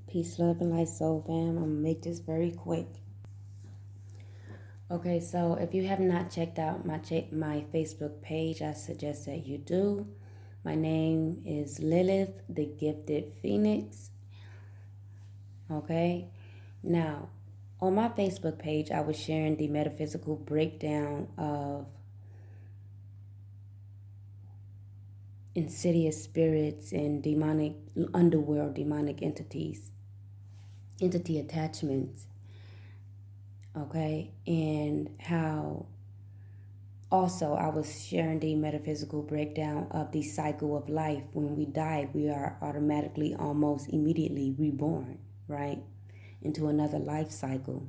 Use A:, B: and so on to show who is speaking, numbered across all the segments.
A: Peace, love, and light, soul fam. I'm gonna make this very quick. Okay, so if you have not checked out my Facebook page, I suggest that you do. My name is Lilith, the Gifted Phoenix. Okay, now on my Facebook page, I was sharing the metaphysical breakdown of insidious spirits and demonic underworld demonic entity attachments. Okay, and how also I was sharing the metaphysical breakdown of the cycle of life. When we die, we are automatically, almost immediately reborn, right, into another life cycle.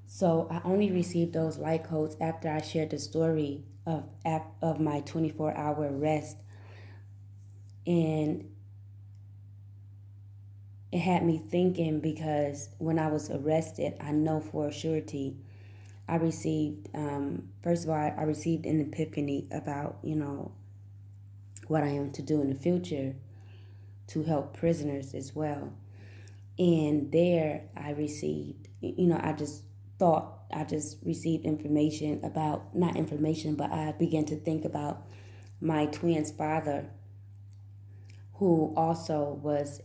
A: So I only received those light codes after I shared the story of my 24-hour rest, and it had me thinking, because when I was arrested, I know for a surety I received, first of all, I received an epiphany about, what I am to do in the future to help prisoners as well. And there I received, I just received information about, not information, but I began to think about my twin's father, who also was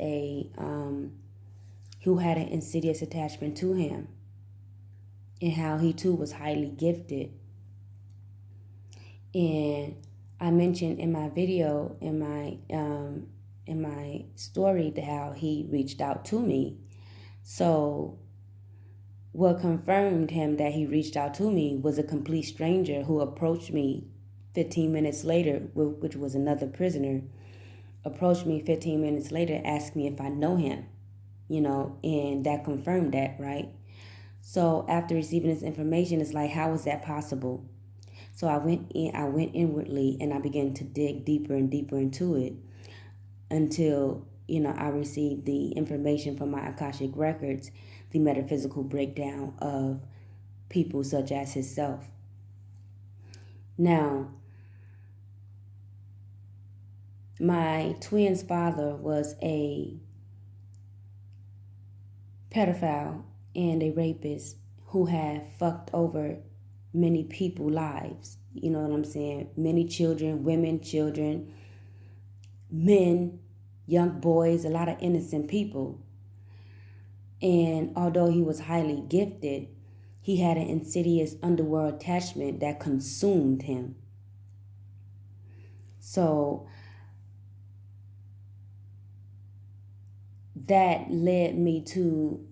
A: who had an insidious attachment to him, and how he too was highly gifted. And I mentioned in my video, in my story, how he reached out to me. So what confirmed him that he reached out to me was a complete stranger who approached me 15 minutes later, which was another prisoner, approached me 15 minutes later, asked me if I know him, and that confirmed that, right? So after receiving this information, it's like, how is that possible? So I went inwardly, and I began to dig deeper and deeper into it until, I received the information from my Akashic records, the metaphysical breakdown of people such as himself. Now, my twin's father was a pedophile and a rapist who had fucked over many people's lives. You know what I'm saying? Many children, women, children, men, young boys, a lot of innocent people. And although he was highly gifted, he had an insidious underworld attachment that consumed him. So that led me to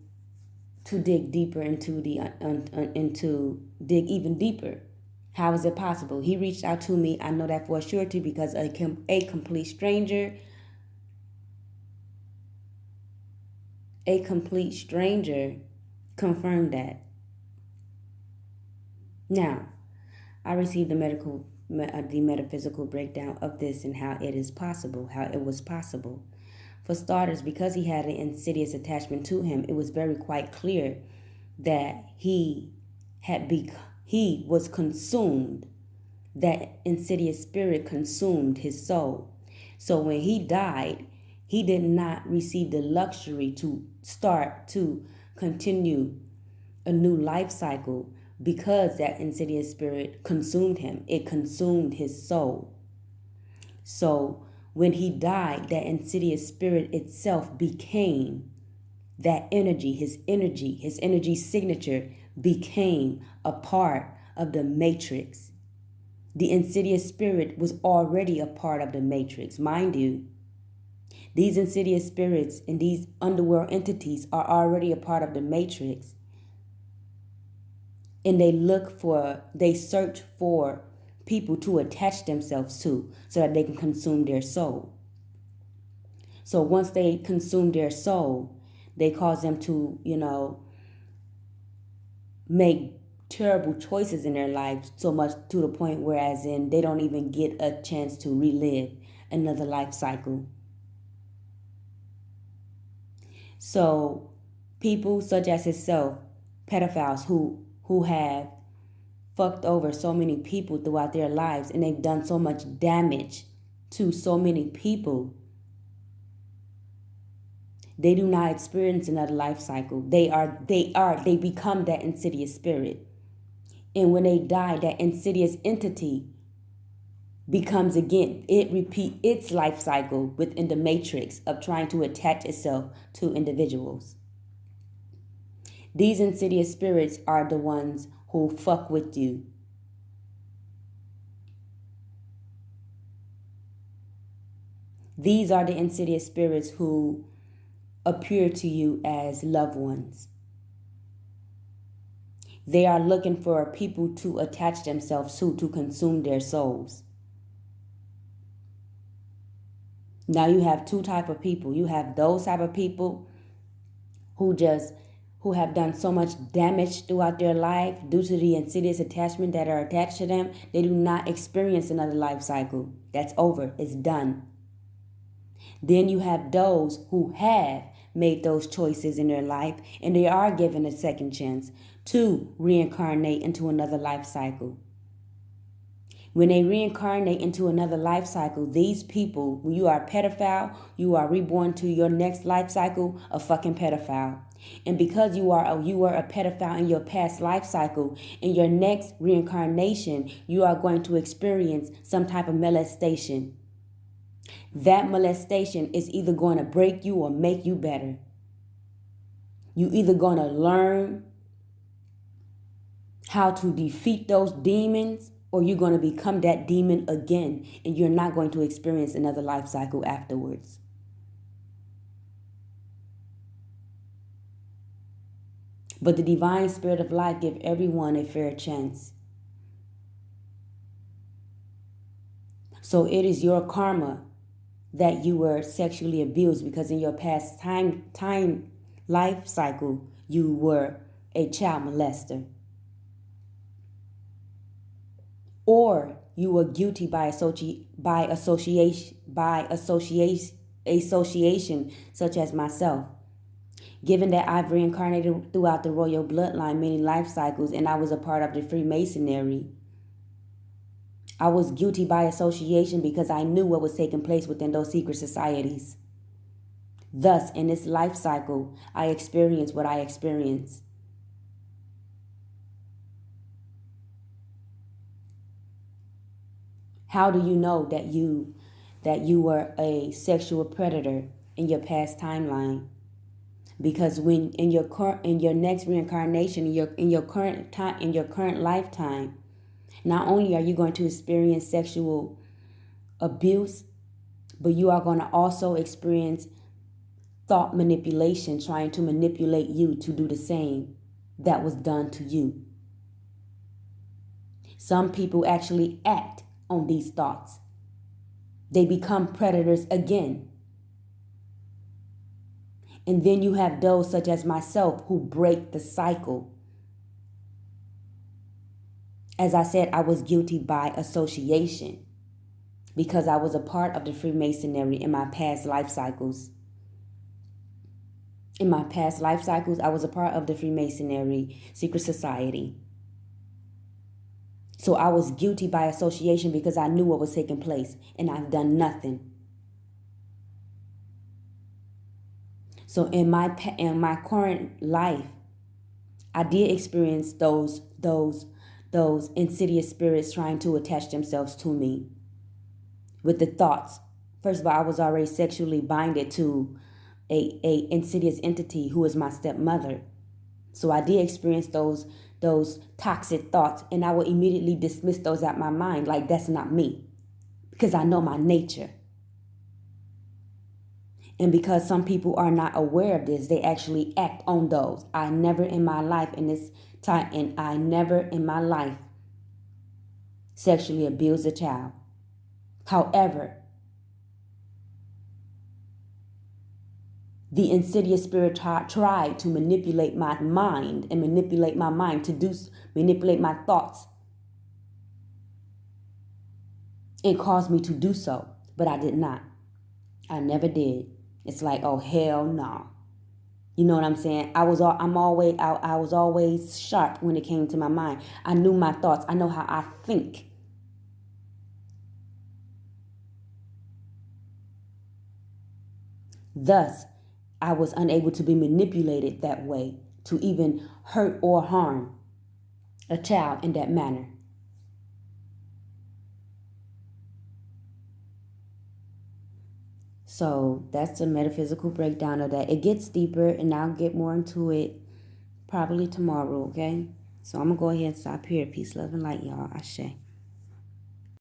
A: dig deeper into dig even deeper. How is it possible? He reached out to me. I know that for a surety, because a complete stranger confirmed that. Now, I received the metaphysical breakdown of this and how it was possible. For starters, because he had an insidious attachment to him, it was very quite clear that he was consumed. That insidious spirit consumed his soul. So when he died, he did not receive the luxury to start to continue a new life cycle, because that insidious spirit consumed him. It consumed his soul. So when he died, that insidious spirit itself became that energy. His energy signature became a part of the matrix. The insidious spirit was already a part of the matrix. Mind you, these insidious spirits and these underworld entities are already a part of the matrix. And they search for people to attach themselves to so that they can consume their soul. So once they consume their soul, they cause them to, make terrible choices in their lives, so much to the point whereas they don't even get a chance to relive another life cycle. So people such as himself, pedophiles who have fucked over so many people throughout their lives, and they've done so much damage to so many people, They do not experience another life cycle. They become that insidious spirit. And when they die, that insidious entity becomes again, it repeats its life cycle within the matrix of trying to attach itself to individuals. These insidious spirits are the ones who fuck with you. These are the insidious spirits who appear to you as loved ones. They are looking for people to attach themselves to consume their souls. Now you have two type of people. You have those type of people who have done so much damage throughout their life due to the insidious attachment that are attached to them. They do not experience another life cycle. That's over. It's done. Then you have those who have made those choices in their life and they are given a second chance to reincarnate into another life cycle. When they reincarnate into another life cycle, these people, when you are a pedophile, you are reborn to your next life cycle a fucking pedophile. And because you were a pedophile in your past life cycle, in your next reincarnation, you are going to experience some type of molestation. That molestation is either going to break you or make you better. You either going to learn how to defeat those demons, or you're going to become that demon again, and you're not going to experience another life cycle afterwards. But the divine spirit of life gives everyone a fair chance. So it is your karma that you were sexually abused because in your past time life cycle, you were a child molester. Or you were guilty by association, such as myself. Given that I've reincarnated throughout the royal bloodline many life cycles and I was a part of the Freemasonry, I was guilty by association because I knew what was taking place within those secret societies. Thus, in this life cycle, I experienced what I experienced. How do you know that you were a sexual predator in your past timeline? Because when in your next reincarnation, in your current lifetime, not only are you going to experience sexual abuse, but you are going to also experience thought manipulation, trying to manipulate you to do the same that was done to you. Some people actually act on these thoughts. They become predators again. And then you have those such as myself who break the cycle. As I said, I was guilty by association because I was a part of the Freemasonry in my past life cycles. In my past life cycles, I was a part of the Freemasonry secret society. So I was guilty by association because I knew what was taking place and I've done nothing. So in my current life, I did experience those insidious spirits trying to attach themselves to me with the thoughts. First of all, I was already sexually binded to a insidious entity who is my stepmother. So I did experience those toxic thoughts, and I would immediately dismiss those out my mind like that's not me because I know my nature. And because some people are not aware of this, they actually act on those. I never in my life sexually abused a child. However, the insidious spirit tried to manipulate my mind and manipulate my thoughts and cause me to do so. But I did not. I never did. It's like, oh, hell no. You know what I'm saying? I was always sharp when it came to my mind. I knew my thoughts. I know how I think. Thus, I was unable to be manipulated that way to even hurt or harm a child in that manner. So that's the metaphysical breakdown of that. It gets deeper, and I'll get more into it probably tomorrow, okay? So I'm going to go ahead and stop here. Peace, love, and light, y'all. Ashe.